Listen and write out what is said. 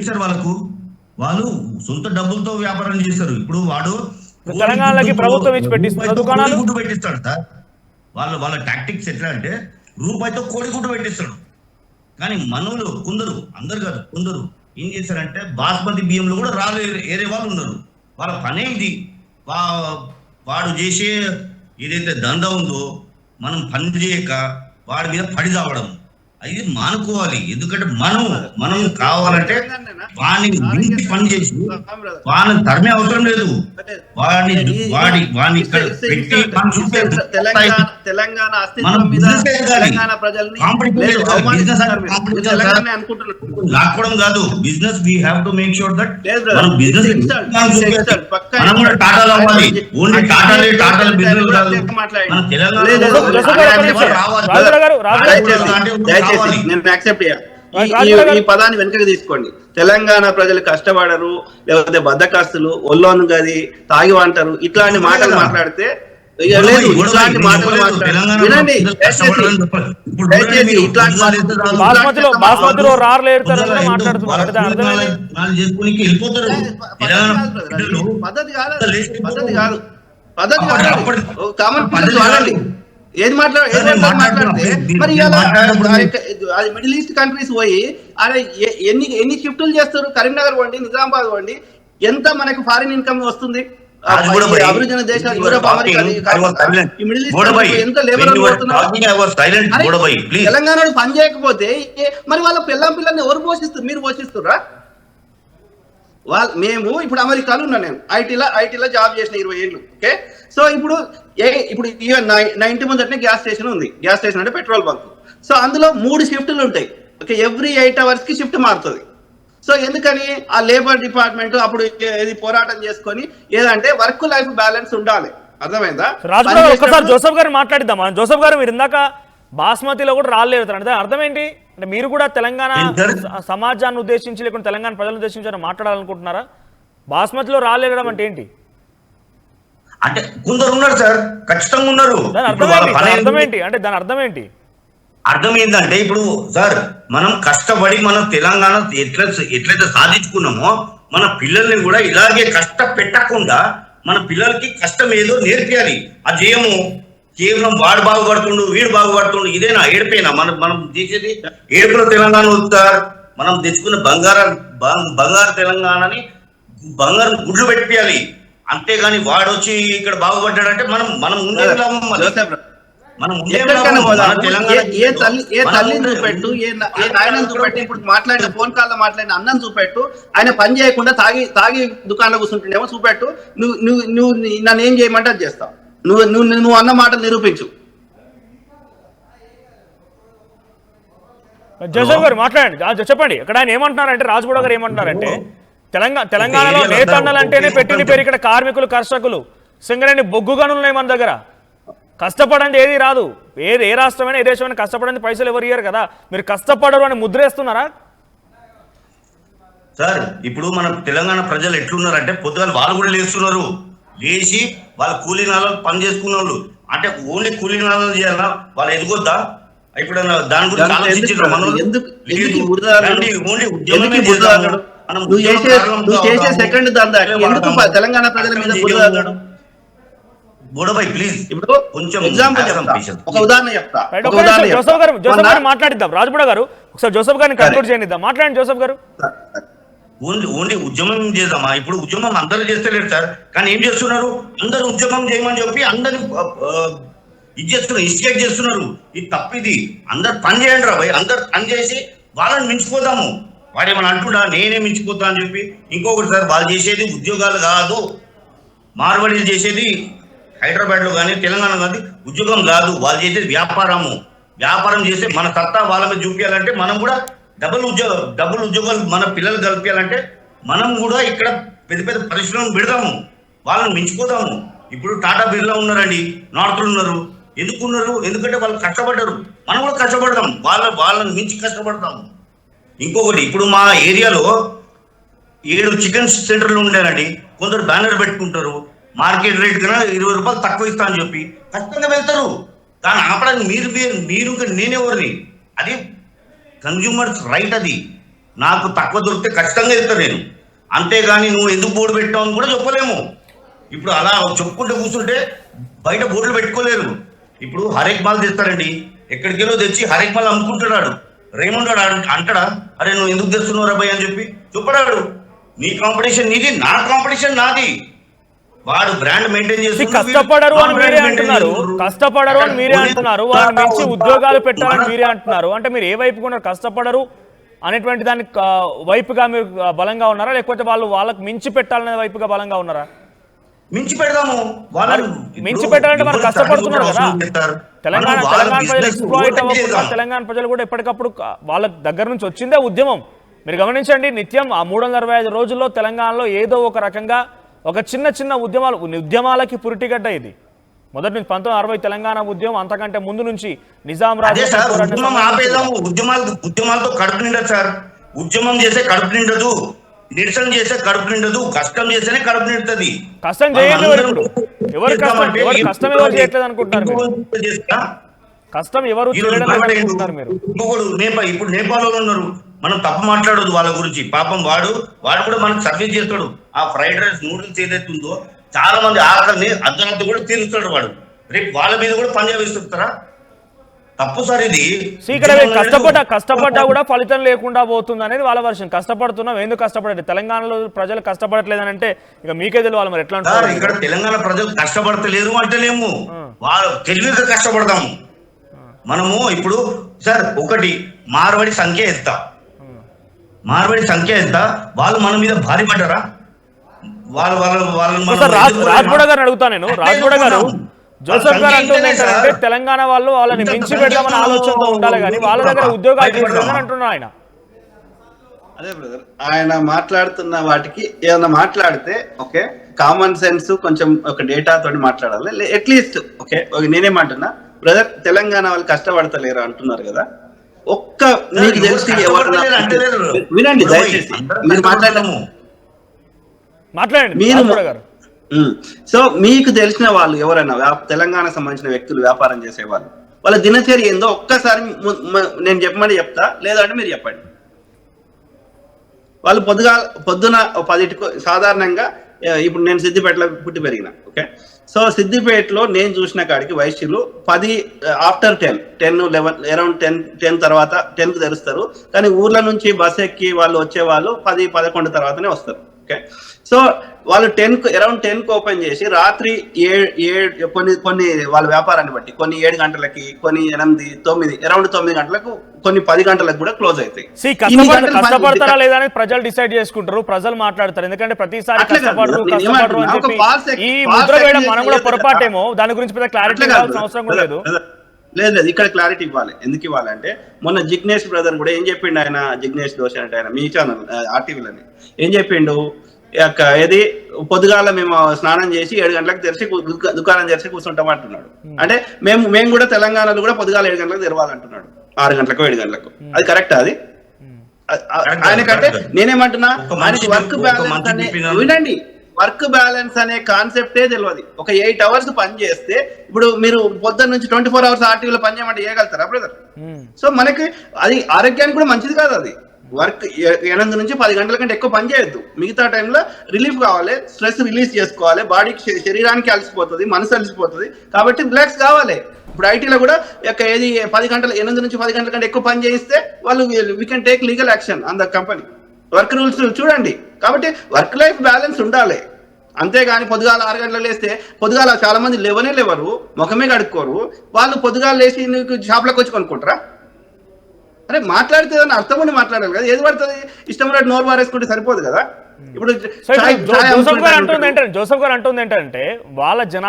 చేశారు వాళ్ళకు? వాళ్ళు సొంత డబ్బులతో వ్యాపారం చేస్తారు. ఇప్పుడు వాడు తెలంగాణకి ప్రభుత్వం ఇచ్చి పెట్టిస్తున్నారు దుకాణాలు, గుడ్డు పెట్టిస్తాడు సార్. వాళ్ళ టాక్టిక్స్ ఎట్లా అంటే రూపాయితో కోడిగుడ్డు పెట్టిస్తాడు. కానీ మనోళ్ళు కొందరు, అందరు కాదు, కొందరు ఏం చేశారంటే బాస్మతి బియ్యంలో కూడా ఏరే వాళ్ళు ఉన్నారు. వాళ్ళ పనే ఇది. వాడు చేసే ఏదైతే దంద ఉందో మనం పని చేయక వాడి మీద పడి చావడం, అది మానుకోవాలి. ఎందుకంటే మనం కావాలంటే వాడిని మించి పని చేసి వాడిని తరిమే అవసరం లేదు. వాడిని ఇక్కడ పెట్టి తెలంగాణ లాక్కోవడం కాదు. Business we have to make sure that మనం బిజినెస్ మనం కూడా టాటాలు అవ్వాలి. ఓన్లీ టాటాలు బిజినెస్ కాదు. మన తెలంగాణ ఈ పదాన్ని వెనకకి తీసుకోండి. తెలంగాణ ప్రజలు కష్టపడరు, లేకపోతే బద్దకస్తులు, ఒళ్ళోను గది తాగి అంటారు, ఇట్లాంటి మాటలు మాట్లాడితే ఇట్లాంటి మాటలు వినండి. పద్ధతి కాదు కామన్ వాడండి. ఏది మాట్లాడితే మరి అది మిడిల్ ఈస్ట్ కంట్రీస్ పోయి అదే ఎన్ని షిఫ్టులు చేస్తారు. కరీంనగర్ పోండి, నిజామాబాద్ పోండి, ఎంత మనకు ఫారిన్ ఇన్కమ్ వస్తుంది. అభివృద్ధి దేశాలు యూరోప్, అమెరికా, మిడిల్ ఈస్ట్ ఎంత లేబర్ తెలంగాణ పని చేయకపోతే మరి వాళ్ళ పిల్లల్ని ఎవరు పోషిస్తారు? మీరు పోషిస్తురా? మేము ఇప్పుడు అమెరికాలో ఉన్నా, నేను ఐటీలో జాబ్ చేసిన 20 ఏళ్ళు. ఓకే, సో ఇప్పుడు 90 ముందటనే గ్యాస్ స్టేషన్ ఉంది. గ్యాస్ స్టేషన్ అంటే పెట్రోల్ బంక్. సో అందులో 3 షిఫ్ట్లు ఉంటాయి. ఓకే, ఎవ్రీ 8 hours కి షిఫ్ట్ మారుతుంది. సో ఎందుకని ఆ లేబర్ డిపార్ట్మెంట్ అప్పుడు ఇది పోరాటం చేసుకొని ఏదంటే వర్క్ లైఫ్ బ్యాలెన్స్ ఉండాలి. అర్థమైందా? ఒకసారి జోసెఫ్ గారు మాట్లాడిద్దాం. జోసెఫ్ గారు, మీరు ఇందాక బాస్మతిలో కూడా రాలేదు అంటే అర్థం ఏంటి? అంటే మీరు కూడా తెలంగాణ సమాజాన్ని ఉద్దేశించి లేకుంటే తెలంగాణ ప్రజలను ఉద్దేశించి మాట్లాడాలనుకుంటున్నారా? బాస్మతిలో రాలేదడం అంటే ఏంటి? అంటే కొందరు ఉన్నారు సార్, ఖచ్చితంగా ఉన్నారు. అర్థం ఏంటి అంటే దాని అర్థం ఏంటి? అర్థం ఏంటంటే ఇప్పుడు సార్ మనం కష్టపడి మనం తెలంగాణ ఎట్లయితే సాధించుకున్నామో మన పిల్లల్ని కూడా ఇలాగే కష్టపెట్టకుండా మన పిల్లలకి కష్టం ఏదో నేర్పియాలి. అది చేయము. కేవలం వాడు బాగుపడుతుండు, వీడు బాగుపడుతుండు, ఇదేనా ఏడిపోయినా? మనం చేసేది ఏడుపుల తెలంగాణ వస్తారు. మనం తెచ్చుకున్న బంగారు తెలంగాణని బంగారం గుడ్లు పెట్టియాలి. అంతేగాని వాడు వచ్చి ఇక్కడ బాగుపడ్డాడంటే మనం ఉండే ఏ తల్లిని చూపెట్టు, ఏ నాయనని చూపెట్టు, ఇప్పుడు మాట్లాడిన ఫోన్ కాల్లో మాట్లాడిన అన్నం చూపెట్టు. ఆయన పని చేయకుండా తాగి దుకాణంలో కూర్చుంటుండేమో చూపెట్టు. నువ్వు నన్ను ఏం చేయమంటే అది చేస్తావు. నువ్వు అన్న మాటలు నిరూపించు. జోసెఫ్ గారు మాట్లాడండి, చెప్పండి. ఇక్కడ ఆయన ఏమంటున్నారంటే, రాజగూడ గారు ఏమంటున్నారంటే తెలంగాణలో నేతన్నలు అంటేనే పెట్టిన పేరు ఇక్కడ కార్మికులు, కర్షకులు, సింగరేణి బొగ్గు గనులు ఉన్నాయి మన దగ్గర. కష్టపడండి ఏది రాదు. ఏ రాష్ట్రమైనా ఏ దేశమైనా కష్టపడండి పైసలు ఎవరు ఇయ్యారు కదా. మీరు కష్టపడరు అని ముద్రేస్తున్నారా సార్? ఇప్పుడు మన తెలంగాణ ప్రజలు ఎట్లున్నారంటే పొద్దుగాల వాళ్ళు కూడా లేస్తున్నారు. లేచి వాళ్ళ కూలీనాలు పని చేసుకున్న వాళ్ళు అంటే ఓన్లీ కూలీనాలు చేయాలా? వాళ్ళు ఎదుగొద్దా? ఇప్పుడు దాని గురించి ఆలోచించారు. తెలంగాణ ప్రజల మీద ప్లీజ్ ఇప్పుడు కొంచెం ఎగ్జాంపుల్ ఒక ఉదాహరణ చెప్తా. జోసెఫ్ గారు మాట్లాడిద్దాం. రాజగూడ గారు ఒకసారి జోసెఫ్ గారిని కంక్లూడ్ చేయనిద్దాం. మాట్లాడండి జోసెఫ్ గారు. ఓన్లీ ఉద్యమం చేద్దామా? ఇప్పుడు ఉద్యమం అందరూ చేస్తలేరు సార్, కానీ ఏం చేస్తున్నారు? అందరూ ఉద్యమం చేయమని చెప్పి అందరిని ఇది చేస్తున్నారు, ఇన్స్టిగేట్ చేస్తున్నారు. ఇది తప్పిది. అందరు పని చేయండి రా భయ్. అందరు పని చేసి వాళ్ళని మించిపోతాము. వాడేమన్నా అంటున్నా నేనే మించిపోతా అని చెప్పి. ఇంకొకటి సార్, వాళ్ళు చేసేది ఉద్యోగాలు కాదు. మార్వాడీలు చేసేది హైదరాబాద్ లో కానీ తెలంగాణ కానీ ఉద్యోగం కాదు. వాళ్ళు చేసేది వ్యాపారం చేస్తే మన సత్తా వాళ్ళ మీద చూపించాలంటే మనం కూడా డబుల్ ఉద్యోగాలు మన పిల్లలు కల్పించాలంటే మనం కూడా ఇక్కడ పెద్ద పరిశ్రమలు పెడదాము. వాళ్ళని మించిపోతాము. ఇప్పుడు టాటా బిర్లా ఉన్నారండి, నార్త్లు ఉన్నారు. ఎందుకున్నారు? ఎందుకంటే వాళ్ళు కష్టపడ్డారు. మనం కూడా కష్టపడదాం. వాళ్ళని మించి కష్టపడతాము. ఇంకొకటి, ఇప్పుడు మా ఏరియాలో 7 చికెన్ సెంటర్లు ఉండేనండి. కొందరు బ్యానర్ పెట్టుకుంటారు, మార్కెట్ రేట్ కన్నా 20 రూపాయలు తక్కువ ఇస్తా అని చెప్పి ఖచ్చితంగా వెళ్తారు. కానీ ఆపడానికి మీరు నేనెవరిని? అది కన్జ్యూమర్స్ రైట్. అది నాకు తక్కువ దొరికితే ఖచ్చితంగా ఇస్తా నేను, అంతేగాని నువ్వు ఎందుకు బోర్డు పెట్టావు అని కూడా చెప్పలేము. ఇప్పుడు అలా చెప్పుకుంటూ కూర్చుంటే బయట బోర్డులు పెట్టుకోలేరు. ఇప్పుడు హరేక్ మాల్ తెస్తారండి, ఎక్కడికెళ్ళో తెచ్చి హరేక్ మాల్ అమ్ముకుంటున్నాడు. రేమండ్ అంటాడా అరే నువ్వు ఎందుకు తెస్తున్నావు రాబాయ్ అని చెప్పి చెప్పడాడు. నీ కాంపిటీషన్ నీది, నా కాంపిటీషన్ నాది. వాడు బ్రాండ్ మెయింటైన్ చేసి కష్టపడరు అని మీరే అంటున్నారు, కష్టపడరు అని మీరే అంటున్నారు, వాళ్ళని మించి ఉద్యోగాలు పెట్టాలని మీరే అంటున్నారు. అంటే మీరు ఏ వైపుగా ఉన్నారు? కష్టపడరు అనేటువంటి దానికి వైపుగా మీరు బలంగా ఉన్నారా, లేకపోతే వాళ్ళకి మించి పెట్టాలనే వైపుగా బలంగా ఉన్నారా? మించి పెడదాము. మించి పెట్టాలంటే మనం కష్టపడుతున్నారు కదా. తెలంగాణ ప్రజలు ఎక్స్ప్లాయిట్ అవ్వకుండా తెలంగాణ ప్రజలు కూడా ఎప్పటికప్పుడు వాళ్ళ దగ్గర నుంచి వచ్చిందే ఉద్యమం. మీరు గమనించండి, నిత్యం ఆ 365 రోజుల్లో తెలంగాణలో ఏదో ఒక రకంగా ఒక చిన్న ఉద్యమాలకి పురిటిగడ్డ ఇది. మొదటి నుంచి 1960 తెలంగాణ ఉద్యమం, అంతకంటే ముందు నుంచి నిజాం రాజు ఉద్యమాలతో కడుపు నిండదు సార్. ఉద్యమం చేసే కడుపు నిండదు, నిరసన చేసే కడుపు నిండదు, కష్టం చేస్తేనే కడుపు నిండుతుంది. కష్టం చేయండి. ఎవరు కష్టం ఎవరు చేయట్లేదు అనుకుంటున్నారు? కష్టం ఎవరు చేయడం మీరు? ఇప్పుడు నేపాల్ లో ఉన్నారు, మనం తప్పు మాట్లాడదు వాళ్ళ గురించి. పాపం వాడు కూడా మనకు సర్వీస్ చేస్తాడు. ఆ ఫ్రైడ్ రైస్ నూడిల్స్ ఏదైతే ఉందో చాలా మంది ఆకలిని అర్ధరాత్రి కూడా తీరుస్తాడు వాడు. రేపు వాళ్ళ మీద కూడా పంజాబ్ వేస్తుంటారా? తప్పు సార్ ఇది. కష్టపడ్డా కూడా ఫలితం లేకుండా పోతుంది అనేది వాళ్ళ వర్షం. కష్టపడుతున్నాం, ఎందుకు కష్టపడలేదు? తెలంగాణలో ప్రజలు కష్టపడట్లేదని అంటే ఇక మీకే తెలియాలి మరి ఎట్లా అంటారు. ఇక్కడ తెలంగాణ ప్రజలు కష్టపడతలేరు అంటేనేమో వాళ్ళు తెలివిగా కష్టపడతాము మనము. ఇప్పుడు సార్ ఒకటి మార్వాడి సంఖ్య ఎంత, వాళ్ళు మన మీద భారీ పడ్డారా? రాజ్గూడ గారు అడుగుతా నేను. రాజ్గూడ గారు, జోసెఫ్ గారు అంటుందంటే తెలంగాణ వాళ్ళని మించి పెడదామని ఆలోచనతో ఉండాలి కానీ వాళ్ళ దగ్గర ఉద్యోగాలు తీసుకుంటామని అంటున్నారు ఆయన. అదే బ్రదర్, ఆయన మాట్లాడుతున్న వాటికి ఏదైనా మాట్లాడితే ఓకే, కామన్ సెన్స్ కొంచెం ఒక డేటా తోటి మాట్లాడాలి అట్లీస్ట్. ఓకే, నేనేమంటున్నా బ్రదర్, తెలంగాణ వాళ్ళు కష్టపడతలేరు అంటున్నారు కదా, ఒక్క మీకు తెలిసి ఎవరన్నా వినండి దయచేసి, మీరు మాట్లాడండి. సో మీకు తెలిసిన వాళ్ళు ఎవరైనా తెలంగాణ సంబంధించిన వ్యక్తులు వ్యాపారం చేసే వాళ్ళ దినచర్య ఏందో ఒక్కసారి నేను చెప్పమని చెప్తా, లేదంటే మీరు చెప్పండి. వాళ్ళు పొద్దున 10కు సాధారణంగా, ఇప్పుడు నేను సిద్దిపేటలో పుట్టి పెరిగిన. ఓకే, సో సిద్దిపేటలో నేను చూసిన కాడికి వైశ్యులు 10 ఆఫ్టర్ 10, 11, అరౌండ్ 10 తర్వాత 10కు తెరుస్తారు. కానీ ఊర్ల నుంచి బస్ ఎక్కి వాళ్ళు వచ్చేవాళ్ళు 10, 11 తర్వాతనే వస్తారు. ఓకే, సో వాళ్ళు అరౌండ్ 10కు ఓపెన్ చేసి రాత్రి 7 కొన్ని వాళ్ళ వ్యాపారాన్ని బట్టి కొన్ని 7 గంటలకి, కొన్ని 8, 9, అరౌండ్ 9 గంటలకు, కొన్ని 10 గంటలకు కూడా క్లోజ్ అవుతాయి. కష్టపడతారా లేదా అని ప్రజలు డిసైడ్ చేసుకుంటారు, ప్రజలు మాట్లాడతారు. ఎందుకంటే ప్రతిసారి కష్టపడరు అని చెప్పి ఈ ముద్ర వేయడం మనం కూడా పొరపాటేమో. దాని గురించి పెద్ద క్లారిటీ ఇవ్వాల్సిన అవసరం కూడా లేదు. లేదు, ఇక్కడ క్లారిటీ ఇవ్వాలి. ఎందుకు ఇవ్వాలంటే మొన్న జిగ్నేష్ బ్రదర్ కూడా ఏం చెప్పిండు, ఆయన జిగ్నేష్ దోష అంటే ఆయన మీ ఛానల్ ఆర్టీవీలని ఏం చెప్పిండు, ఏది పొద్దుగాల మేము స్నానం చేసి 7 గంటలకు తెరిచి దుకాణం తెరిచి కూర్చుంటాం అంటున్నాడు. అంటే మేము కూడా తెలంగాణలో కూడా పొద్దుగాల 7 గంటలకు తెరవాలంటున్నాడు, 6 గంటలకు 7 గంటలకు. అది కరెక్ట్? అది ఆయనకంటే నేనేమంటున్నా, ఆయనకి వర్క్ బ్యాలెన్స్ అనే, వినండి, వర్క్ బ్యాలెన్స్ అనే కాన్సెప్టే తెలియదు. ఒక 8 అవర్స్ పని చేస్తే, ఇప్పుడు మీరు పొద్దున్న నుంచి 24 అవర్స్ ఆర్టీవీలో పని చేయమంటే చేయగలుగుతారా బ్రదర్? సో మనకి అది ఆరోగ్యానికి కూడా మంచిది కాదు. అది వర్క్ 8 నుంచి 10 గంటల కంటే ఎక్కువ పని చేయొద్దు. మిగతా టైంలో రిలీఫ్ కావాలి, స్ట్రెస్ రిలీజ్ చేసుకోవాలి, బాడీకి శరీరానికి అలసిపోతుంది, మనసు అలసిపోతుంది, కాబట్టి రిలాక్స్ కావాలి. ఇప్పుడు ఐటీలో కూడా ఏది 8 నుంచి 10 గంటల కంటే ఎక్కువ పని చేయిస్తే వాళ్ళు we can take legal action on the company. Work rules చూడండి. కాబట్టి వర్క్ లైఫ్ బ్యాలెన్స్ ఉండాలి. అంతేగాని పొద్దుగాల 6 గంటలకు లేస్తే, పొద్దుగాల చాలా మంది లేవరు, ముఖమే కడుక్కోరు, వాళ్ళు పొద్దుగాల లేచి నీకు షాప్లోకి వచ్చి కొనుక్కుంటారా? అరే మాట్లాడితే అర్థం ఉండి మాట్లాడాలి కదా, ఏది పడుతుంది ఇష్టం ఉన్నట్టు నోరు బారేసుకుంటే సరిపోదు కదా. ఇప్పుడు జోసెఫ్ గారు అంటుంది ఏంటంటే వాళ్ళ జనాభా